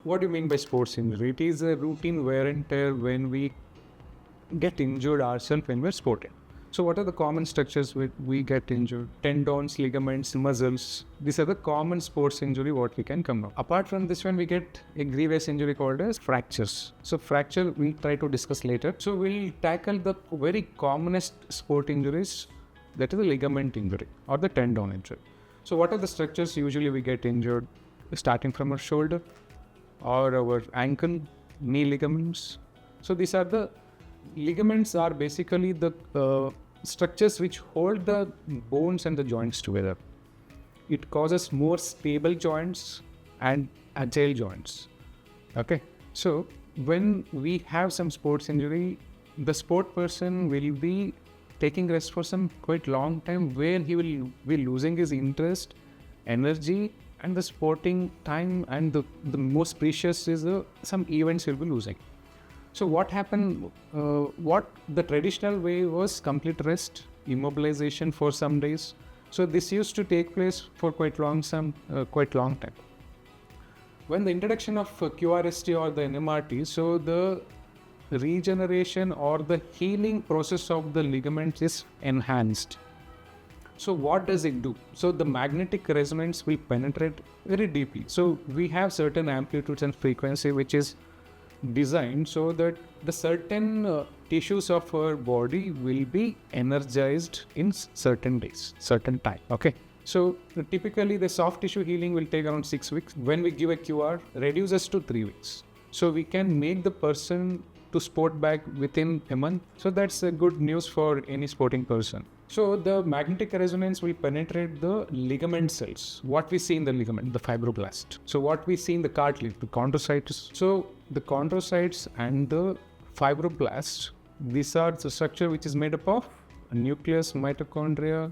What do you mean by sports injury? It is a routine wear and tear when we get injured ourselves when we're sporting. So what are the common structures we get injured? Tendons, ligaments, muscles. These are the common sports injury what we can come up. Apart from this one, we get a grievous injury called as fractures. So fracture we'll try to discuss later. So we'll tackle the very commonest sport injuries, that is the ligament injury or the tendon injury. So what are the structures usually we get injured? Starting from our shoulder or our ankle, knee ligaments. So these are the ligaments are basically the structures which hold the bones and the joints together. It causes more stable joints and agile joints. Okay, so when we have some sports injury, the sport person will be taking rest for some quite long time, where he will be losing his interest, energy, and the sporting time, and the most precious is some events he'll be losing. So what happened, what the traditional way was complete rest, immobilization for some days. So this used to take place for quite long time. When the introduction of QRST or the NMRT, so the regeneration or the healing process of the ligaments is enhanced. So what does it do? So the magnetic resonance will penetrate very deeply. So we have certain amplitudes and frequency which is designed so that the certain tissues of our body will be energized in certain days, certain time. Okay. So typically the soft tissue healing will take around 6 weeks. When we give a QR, reduces to 3 weeks. So we can make the person to sport back within a month. So that's a good news for any sporting person. So the magnetic resonance will penetrate the ligament cells. What we see in the ligament, the fibroblast. So what we see in the cartilage, the chondrocytes. So the chondrocytes and the fibroblasts, these are the structure which is made up of a nucleus, mitochondria,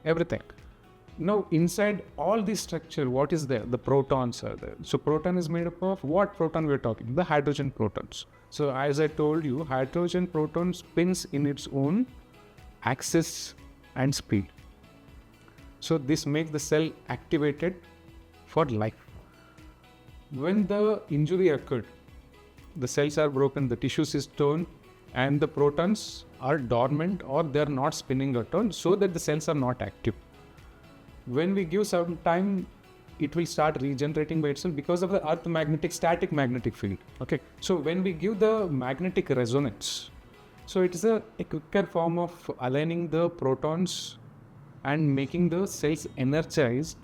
everything. Now inside all this structure, what is there? The protons are there. So proton is made up of what proton we are talking? The hydrogen protons. So as I told you, hydrogen proton spins in its own axis and speed. So this makes the cell activated for life. When the injury occurred, the cells are broken, the tissues is torn, and the protons are dormant or they are not spinning at all, so that the cells are not active. When we give some time, it will start regenerating by itself because of the earth static magnetic field. Okay. So when we give the magnetic resonance, so it is a quicker form of aligning the protons and making the cells energized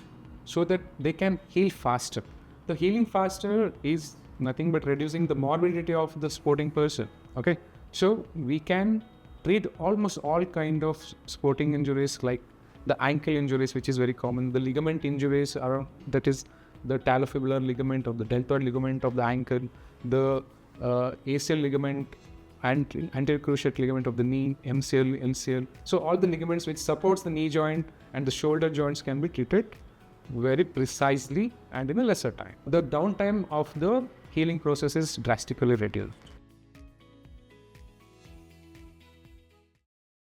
so that they can heal faster. The healing faster is nothing but reducing the morbidity of the sporting person. Okay. So we can treat almost all kind of sporting injuries, like the ankle injuries, which is very common, the ligament injuries are, that is the talofibular ligament of the deltoid ligament of the ankle, the ACL ligament, and anterior cruciate ligament of the knee, MCL. So all the ligaments which supports the knee joint and the shoulder joints can be treated very precisely and in a lesser time. The downtime of the healing process is drastically reduced.